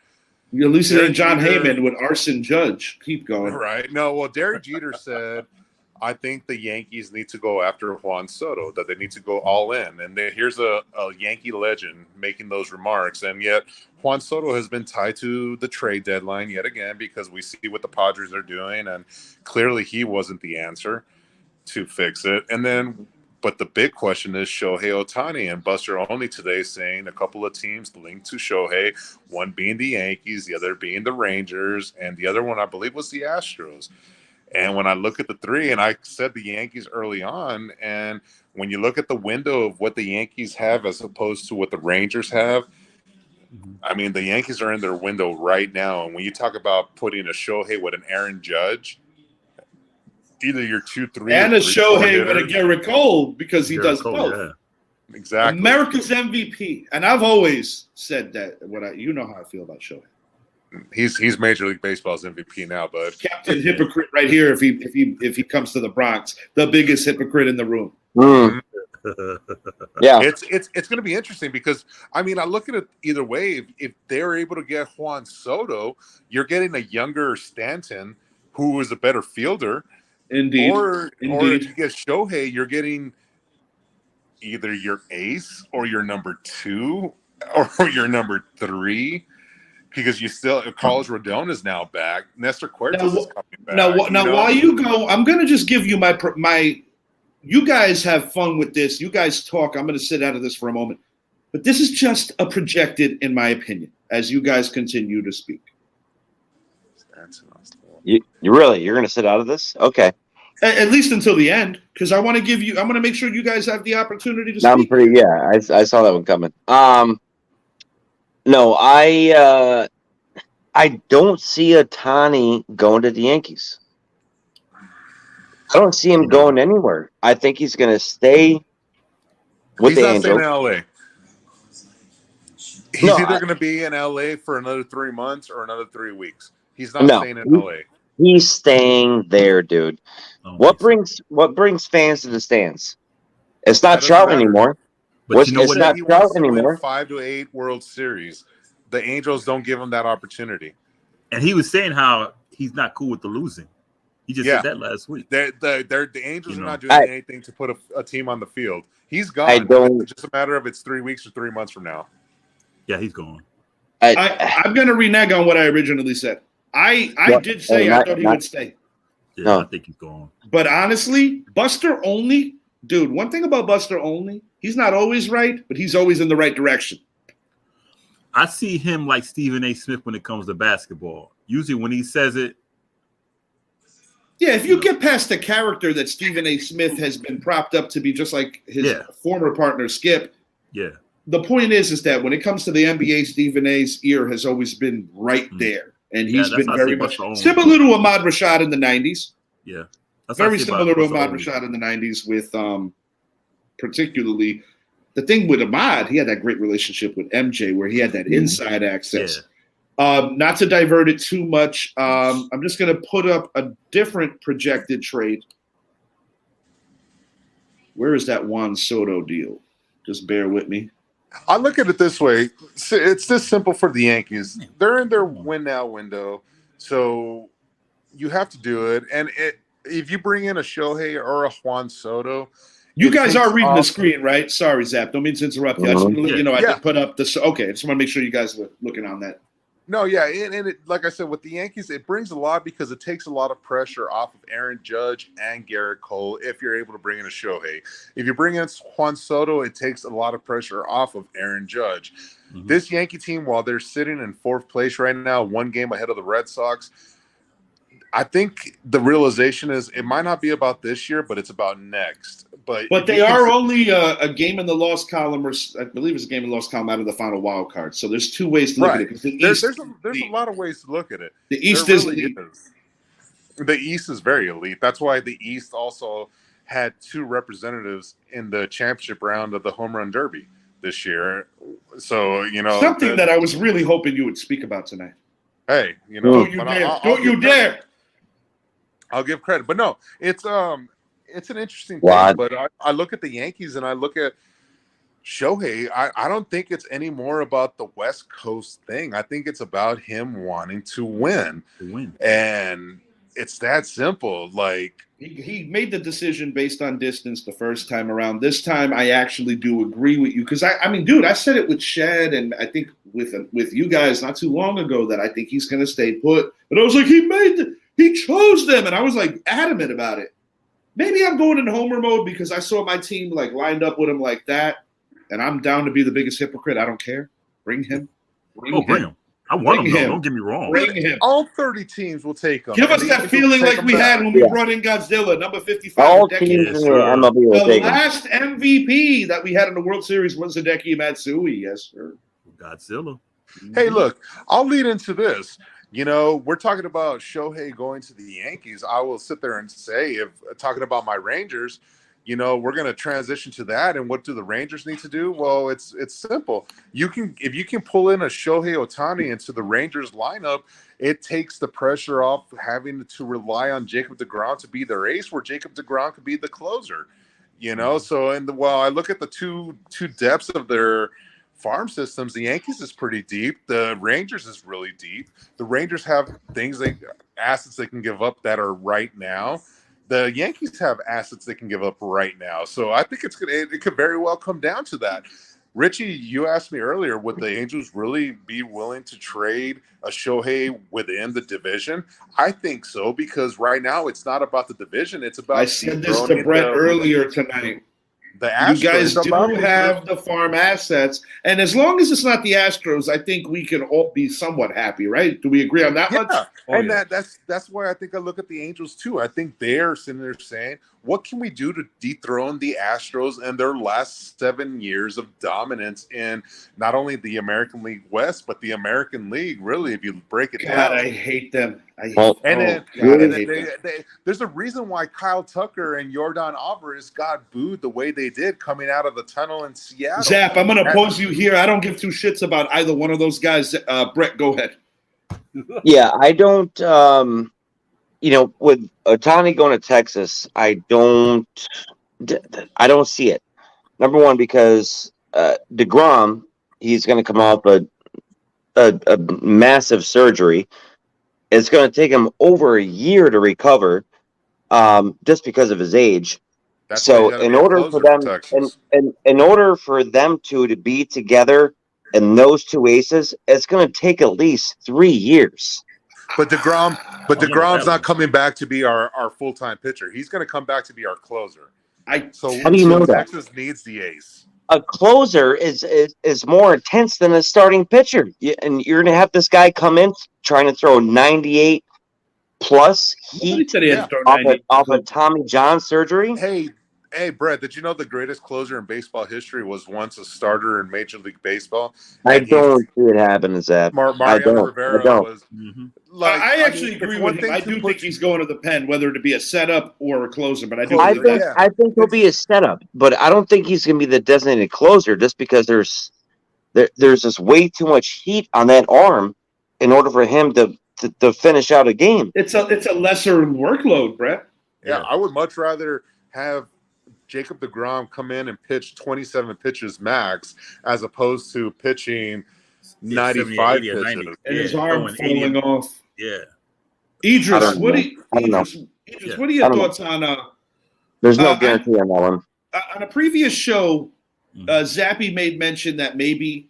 You're losing John Heyman with Arson Judge. Keep going. Right. No, well, Derek Jeter said, I think the Yankees need to go after Juan Soto, that they need to go all in. And here's a Yankee legend making those remarks. And yet Juan Soto has been tied to the trade deadline yet again, because we see what the Padres are doing. And clearly he wasn't the answer to fix it. And then, but the big question is Shohei Ohtani, and Buster Olney today saying a couple of teams linked to Shohei, one being the Yankees, the other being the Rangers, and the other one I believe was the Astros. And when I look at the three, and I said the Yankees early on, and when you look at the window of what the Yankees have as opposed to what the Rangers have, I mean, the Yankees are in their window right now. And when you talk about putting a Shohei with an Aaron Judge, either you're 2-3 and a Shohei with a Garrett Cole, because he does Cole, both. Yeah. Exactly. America's MVP. And I've always said that. You know how I feel about Shohei. He's Major League Baseball's MVP now, but Captain hypocrite right here. If he comes to the Bronx, the biggest hypocrite in the room. Yeah, it's going to be interesting, because I mean, I look at it either way. If they're able to get Juan Soto, you're getting a younger Stanton who is a better fielder. Indeed. Or if you get Shohei, you're getting either your ace or your number 2 or your number 3. Because you still, Carlos Rodon is now back. Nestor Cortez is coming back. Now, while you go, I'm going to just give you my. You guys have fun with this. You guys talk. I'm going to sit out of this for a moment. But this is just a projected, in my opinion, as you guys continue to speak. You're going to sit out of this? Okay. At least until the end, because I want to make sure you guys have the opportunity to speak. I saw that one coming. No, I don't see Ohtani going to the Yankees. I don't see him going anywhere. I think he's going to stay with the Angels. He's not staying in LA. He's either going to be in LA for another 3 months or another 3 weeks. He's not staying in LA. He's staying there, dude. What brings fans to the stands? It's not Trout anymore. But you know what? It's not Trout anymore. 5 to 8 World Series. The Angels don't give him that opportunity. And he was saying how he's not cool with the losing. He just said that last week. The Angels are not doing anything to put a team on the field. He's gone. It's just a matter of it's 3 weeks or 3 months from now. Yeah, he's gone. I'm going to renege on what I originally said. I did say I thought he would stay. Yeah, no. I think he's gone. But honestly, Buster Olney, dude, one thing about Buster Olney, he's not always right, but he's always in the right direction. I see him like Stephen A. Smith when it comes to basketball. Usually when he says it. Yeah, if you get past the character that Stephen A. Smith has been propped up to be, just like his former partner, Skip. Yeah. The point is that when it comes to the NBA, Stephen A.'s ear has always been right there. And he's been very much similar to Ahmad Rashad in the 90s. Yeah. Very similar to Ahmad Rashad in the 90s with particularly the thing with Ahmad, he had that great relationship with MJ where he had that inside access. Yeah. Not to divert it too much, I'm just going to put up a different projected trade. Where is that Juan Soto deal? Just bear with me. I look at it this way. It's this simple for the Yankees. They're in their win-now window, so you have to do it. And if you bring in a Shohei or a Juan Soto, you guys are reading the screen, right? Sorry, Zap. Don't mean to interrupt you. I just want to let you know I did put up this. Okay, I just want to make sure you guys were looking on that. No, yeah, and it, like I said, with the Yankees, it brings a lot because it takes a lot of pressure off of Aaron Judge and Garrett Cole if you're able to bring in a Shohei. If you bring in Juan Soto, it takes a lot of pressure off of Aaron Judge. Mm-hmm. This Yankee team, while they're sitting in 4th place right now, 1 game ahead of the Red Sox, I think the realization is it might not be about this year, but it's about next. But they are only a game in the loss column, or I believe it's a game in the loss column out of the final wild card. So there's 2 ways to look at it. There's a lot of ways to look at it. The East is elite. The East is very elite. That's why the East also had 2 representatives in the championship round of the Home Run Derby this year. So, something that I was really hoping you would speak about tonight. Hey, don't you dare! Don't you dare! I'll give credit, but no, it's an interesting thing. But I look at the Yankees and I look at Shohei, I don't think it's any more about the West Coast thing. I think it's about him wanting to win. And it's that simple. Like, he made the decision based on distance the first time around. This time, I actually do agree with you because I mean, dude, I said it with Shed and I think with you guys not too long ago that I think he's going to stay put. But I was like, he chose them, and I was like adamant about it. Maybe I'm going in homer mode because I saw my team like lined up with him like that, and I'm down to be the biggest hypocrite. I don't care. Bring him. Bring him. I want him. Don't get me wrong. Bring him. All 30 teams will take him. Give us that feeling like we had when we brought in Godzilla, number 55. All teams in the MLB will take him. The last MVP that we had in the World Series was Hideki Matsui. Yes, sir. Godzilla. Hey, look, I'll lead into this. You know, we're talking about Shohei going to the Yankees. I will sit there and say, if talking about my Rangers, you know, we're going to transition to that. And what do the Rangers need to do? Well, it's simple. If you can pull in a Shohei Ohtani into the Rangers lineup, it takes the pressure off having to rely on Jacob deGrom to be their ace, where Jacob deGrom could be the closer. You know, so I look at the two depths of their farm systems. The Yankees is pretty deep. The Rangers is really deep. The Rangers have assets they can give up that are right now. The Yankees have assets they can give up right now. So I think it could very well come down to that. Richie, you asked me earlier, would the Angels really be willing to trade a Shohei within the division? I think so, because right now it's not about the division. It's about. I said this to Brett earlier tonight. The Astros, you guys do have the farm assets, and as long as it's not the Astros, I think we can all be somewhat happy, right? Do we agree on that much? And that's why I think I look at the Angels too. I think they're sitting there saying, what can we do to dethrone the Astros and their last 7 years of dominance in not only the American League West, but the American League, really, if you break it down. I hate them. There's a reason why Kyle Tucker and Yordan Alvarez got booed the way they did coming out of the tunnel in Seattle. Zap, I'm going to pose you here. I don't give two shits about either one of those guys. Brett, go ahead. Yeah, I don't. With Ohtani going to Texas, I don't see it. Number one, because deGrom, he's going to come off a massive surgery. It's going to take him over a year to recover, just because of his age. So, in order for them, in order for them to be together, and those two aces, it's going to take at least 3 years. But DeGrom's not coming back to be our full-time pitcher. He's going to come back to be our closer. How do you know that? Texas needs the ace. A closer is more intense than a starting pitcher. And you're going to have this guy come in trying to throw 98 plus heat off of Tommy John surgery. Hey, Brett, did you know the greatest closer in baseball history was once a starter in Major League Baseball? I don't see it happen, Zap. Mariano Rivera was. I actually agree with him. I do think he's going to the pen, whether it be a setup or a closer. But I think he'll be a setup, but I don't think he's going to be the designated closer, just because there's just way too much heat on that arm in order for him to finish out a game. It's a lesser workload, Brett. Yeah, I would much rather have Jacob deGrom come in and pitch 27 pitches max, as opposed to pitching 95 pitches. And his arm falling off. Yeah. Idris, what are your thoughts on there's no guarantee on that one. On a previous show, Zappy made mention that maybe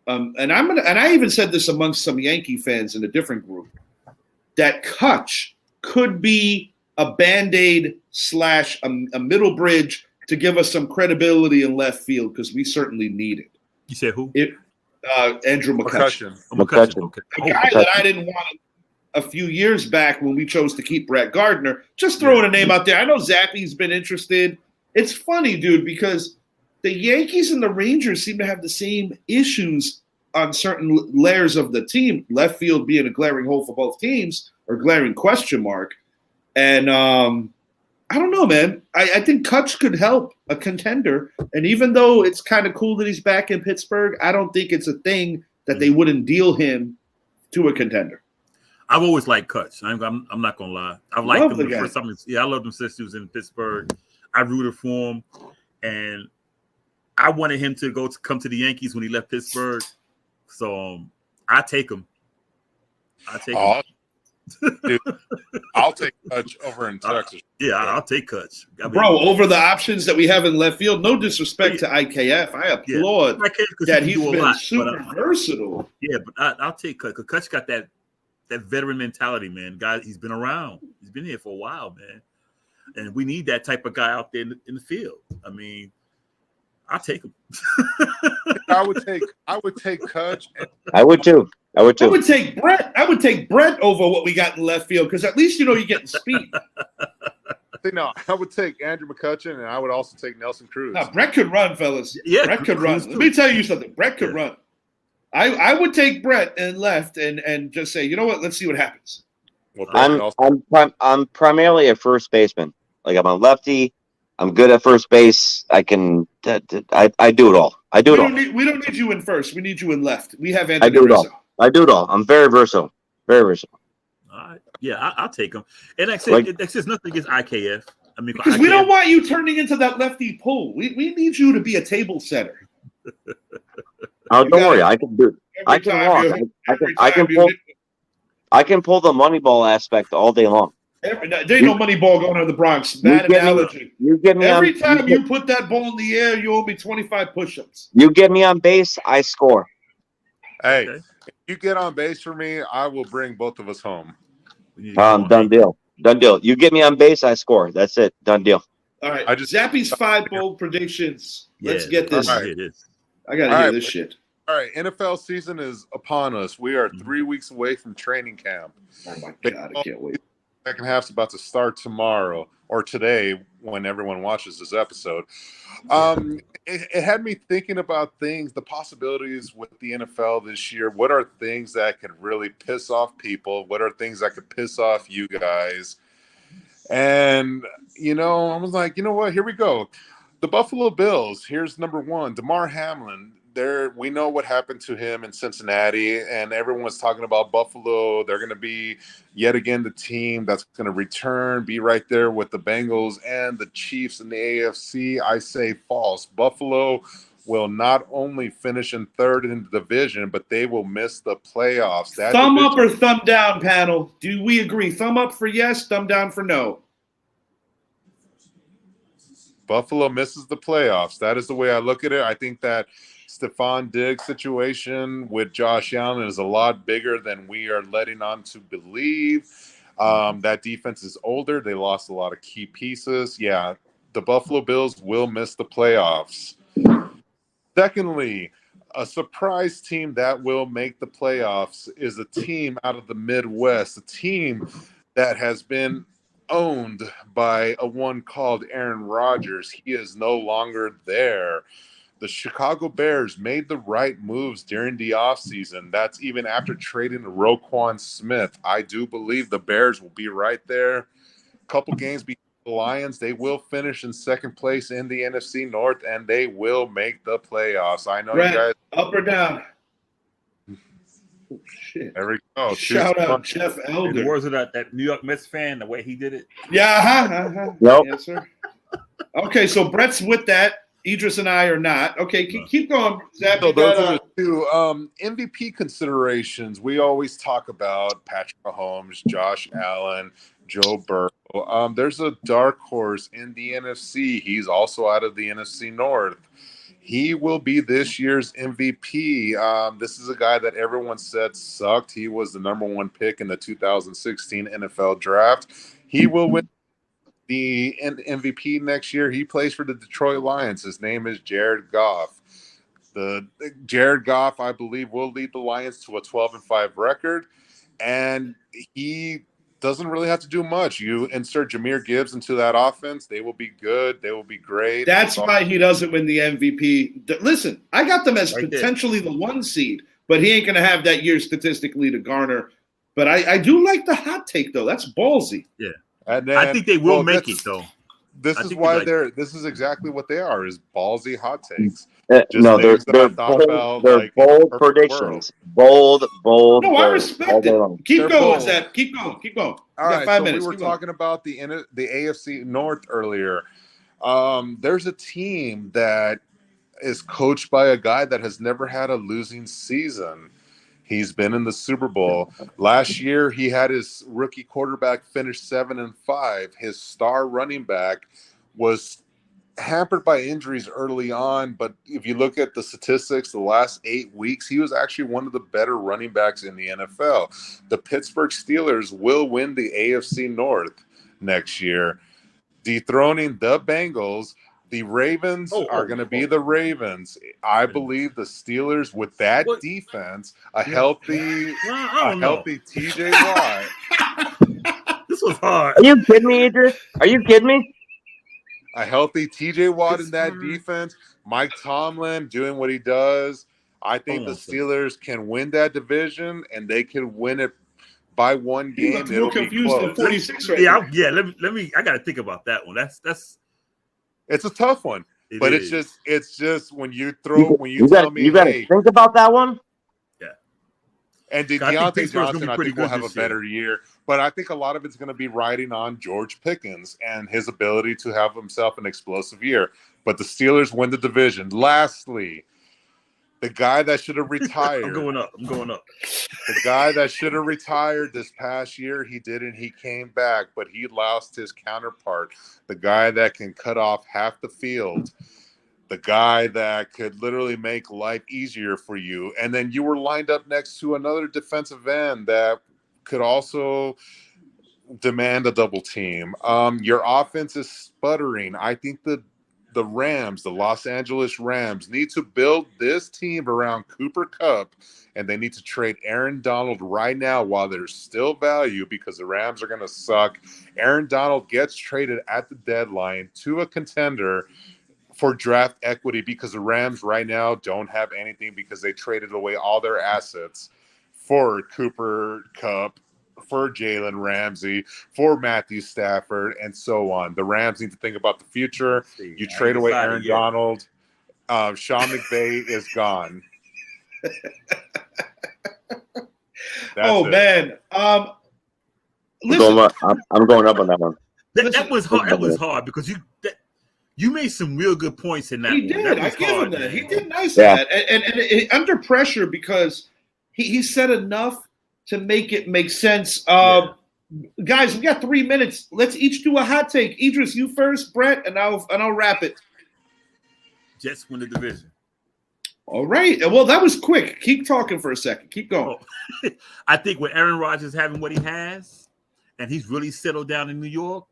and I even said this amongst some Yankee fans in a different group, that Kutch could be a Band-Aid / a middle bridge to give us some credibility in left field, because we certainly need it. You said who? Andrew McCutchen. Okay. A guy that I didn't want a few years back when we chose to keep Brett Gardner. Just throwing a name out there. I know Zappy's been interested. It's funny, dude, because the Yankees and the Rangers seem to have the same issues on certain layers of the team, left field being a glaring hole for both teams, or glaring question mark. And I don't know, man. I think Kutch could help a contender. And even though it's kind of cool that he's back in Pittsburgh, I don't think it's a thing that they wouldn't deal him to a contender. I've always liked Kutch. I'm not gonna lie. I've liked him the first time. I loved him since he was in Pittsburgh. I rooted for him, and I wanted him to come to the Yankees when he left Pittsburgh. So I take him. Him. Dude, I'll take Kutch over in Texas. I'll take Kutch. Bro, over the options that we have in left field, no disrespect to IKF. I applaud that he's been super versatile. Yeah, but I'll take Kutch. Because Kutch got that veteran mentality, man. Guy, he's been around. He's been here for a while, man. And we need that type of guy out there in the field. I mean, I'll take him. I would take Kutch. I would too. I would take Brett. I would take Brett over what we got in left field because at least you're getting speed. No, I would take Andrew McCutchen, and I would also take Nelson Cruz. No, Brett could run, fellas. Yeah, Brett could run. Let me tell you something. Brett could run. I would take Brett and left and just say, you know what? Let's see what happens. Well, I'm primarily a first baseman. Like I'm a lefty. I'm good at first base. I can. I do it all. We don't need you in first. We need you in left. We have Anthony. I do it all. I'm very versatile. Very versatile. All right. Yeah, I'll take him. And like I said, there's nothing against IKF. I mean, because we don't want you turning into that lefty pull. We need you to be a table setter. Don't worry. I can do it. I can pull the money ball aspect all day long. There ain't no money ball going to the Bronx. Bad analogy. Every time you put that ball in the air, you owe me 25 push-ups. You get me on base, I score. Hey, if you get on base for me, I will bring both of us home. Done deal. Done deal. You get me on base, I score. That's it. Done deal. All right. Zappy's 5 bold predictions. Let's get this. Right. I got to hear this shit. All right. NFL season is upon us. We are 3 weeks away from training camp. Oh, my God. I can't wait. Second half's about to start tomorrow or today when everyone watches this episode. It had me thinking about the possibilities with the NFL this year. What are things that could really piss off people? What are things that could piss off you guys? And, I was like, you know what? Here we go. The Buffalo Bills. Here's number 1, Damar Hamlin. We know what happened to him in Cincinnati, and everyone's talking about Buffalo. They're going to be yet again the team that's going to return, be right there with the Bengals and the Chiefs in the AFC. I say false. Buffalo will not only finish in 3rd in the division, but they will miss the playoffs. Thumb up or thumb down, panel? Do we agree? Thumb up for yes, thumb down for no. Buffalo misses the playoffs. That is the way I look at it. I think that Stephon Diggs situation with Josh Allen is a lot bigger than we are letting on to believe. That defense is older. They lost a lot of key pieces. Yeah, the Buffalo Bills will miss the playoffs. Secondly, a surprise team that will make the playoffs is a team out of the Midwest, a team that has been owned by a one called Aaron Rodgers. He is no longer there. The Chicago Bears made the right moves during the offseason. That's even after trading Roquan Smith. I do believe the Bears will be right there. A couple games behind the Lions. They will finish in 2nd place in the NFC North, and they will make the playoffs. I know Brett, you guys. Up or down? Oh, shit. There we go. Shout out Jeff Elder. The words of that New York Mets fan, the way he did it. Yeah, Nope. Yes, sir. Okay, so Brett's with that. Idris and I are not. Okay, keep going, Zach. So those are the 2 MVP considerations. We always talk about Patrick Mahomes, Josh Allen, Joe Burrow. There's a dark horse in the NFC. He's also out of the NFC North. He will be this year's MVP. This is a guy that everyone said sucked. He was the number 1 pick in the 2016 NFL draft. He will win the MVP next year. He plays for the Detroit Lions. His name is Jared Goff. Jared Goff, I believe, will lead the Lions to a 12-5 record, and he doesn't really have to do much. You insert Jahmyr Gibbs into that offense, they will be good. They will be great. That's why he doesn't win the MVP. Listen, I got them as potentially the 1 seed, but he ain't going to have that year statistically to garner. But I do like the hot take, though. That's ballsy. Yeah. And then, I think they will make it, though. This is why this is exactly what they are, is ballsy hot takes. No, they're bold predictions. Bold. No, I respect it. Keep going, Zach. Keep going. All right, 5 minutes. We were talking about the AFC North earlier. There's a team that is coached by a guy that has never had a losing season. He's been in the Super Bowl. Last year, he had his rookie quarterback finish 7-5. His star running back was hampered by injuries early on, but if you look at the statistics, the last 8 weeks, he was actually one of the better running backs in the NFL. The Pittsburgh Steelers will win the AFC North next year, dethroning the Bengals. The Ravens are going to be the Ravens. I believe the Steelers, with that defense, a healthy TJ Watt. This was hard. Are you kidding me, Idris? Are you kidding me? A healthy TJ Watt in that defense. Mike Tomlin doing what he does. I think the Steelers can win that division, and they can win it by one game. It'll be close. 46 right now. Let me. I got to think about that one. That's. It's a tough one, but it's just when you tell me, you got to think about that one. Yeah. And Deontay Johnson, I think will have a better year, but I think a lot of it's going to be riding on George Pickens and his ability to have himself an explosive year. But the Steelers win the division. Lastly, the guy that should have retired. I'm going up. The guy that should have retired this past year, he didn't. He came back, but he lost his counterpart. The guy that can cut off half the field. The guy that could literally make life easier for you. And then you were lined up next to another defensive end that could also demand a double team. Your offense is sputtering. I think the Rams, the Los Angeles Rams, need to build this team around Cooper Kupp, and they need to trade Aaron Donald right now while there's still value, because the Rams are going to suck. Aaron Donald gets traded at the deadline to a contender for draft equity, because the Rams right now don't have anything, because they traded away all their assets for Cooper Kupp, for Jalen Ramsey, for Matthew Stafford, and so on. The Rams need to think about the future. You trade away Aaron Donald. Sean McVay is gone. Man. Listen, I'm going up on that one. That was hard. That was hard because you made some real good points in that. He one. did. I give him that. He did nice at that. And under pressure, because he said enough to make it make sense. Guys, we got 3 minutes. Let's each do a hot take. Idris, you first, Brett, and I'll wrap it. Jets win the division. All right. Well, that was quick. Keep talking for a second. Keep going. I think with Aaron Rodgers having what he has, and he's really settled down in New York,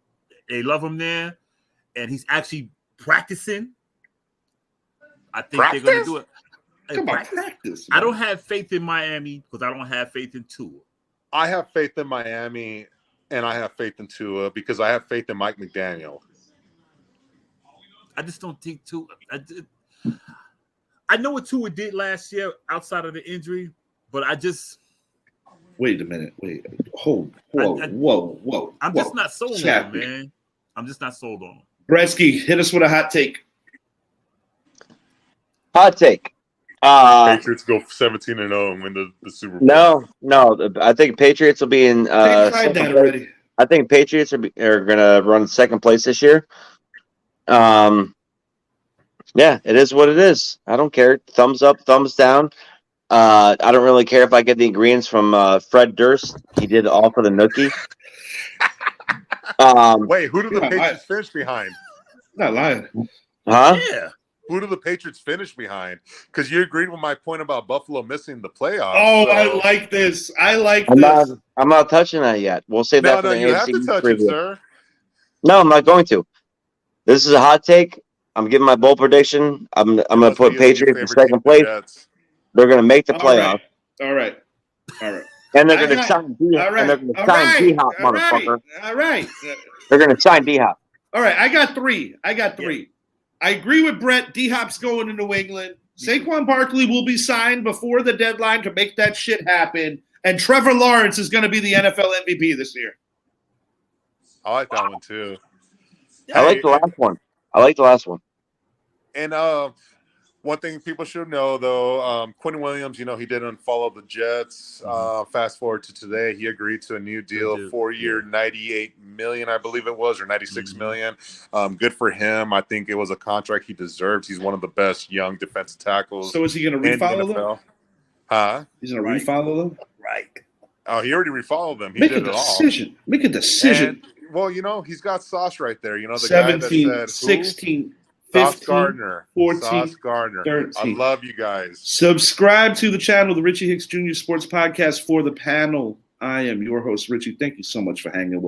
they love him there, and he's actually practicing. I think they're going to do it. Practice. I don't have faith in Miami because I don't have faith in Tua. I have faith in Miami, and I have faith in Tua because I have faith in Mike McDaniel. I just don't think Tua. I know what Tua did last year outside of the injury, but I just. Wait a minute. Whoa. I'm just not sold on him, man. I'm just not sold on him. Bresky, hit us with a hot take. Hot take. Patriots go 17-0 and win the Super Bowl. No. I think Patriots will be in. Tried that already. I think Patriots are going to run second place this year. Yeah, it is what it is. I don't care. Thumbs up, thumbs down. I don't really care if I get the ingredients from Fred Durst. He did all for the nookie. Wait, who do the Patriots finish behind? Not lying. Huh? Yeah. Who do the Patriots finish behind? Because you agreed with my point about Buffalo missing the playoffs. Oh, so. I like this. I'm not touching that yet. We'll save that for the you have to touch it, sir. No, I'm not going to. This is a hot take. I'm giving my bold prediction. I'm going to put Patriots in second place. They're going to make the playoffs. All right. And they're going to sign D-Hop, motherfucker. All right. They're going to sign D-Hop. All right. I got three. I agree with Brett. D-Hop's going to New England. Saquon Barkley will be signed before the deadline to make that shit happen. And Trevor Lawrence is going to be the NFL MVP this year. I like that one, too. I like the last one. And One thing people should know, though, Quinn Williams, he didn't follow the Jets. Fast forward to today, he agreed to a new deal, 4-year, $98 million, I believe it was, or $96 million. Good for him. I think it was a contract he deserved. He's one of the best young defensive tackles. So is he going to refollow them? Huh? He's going to refollow them? Right. Oh, he already refollowed them. He Make did a it all. decision. Make a decision. And, well, he's got Sauce right there. The 17, guy that said, 16, Sauce 15, Gardner. 14, Sauce Gardner. 13. I love you guys. Subscribe to the channel, the Richie Hicks Jr. Sports Podcast for the panel. I am your host, Richie. Thank you so much for hanging with us.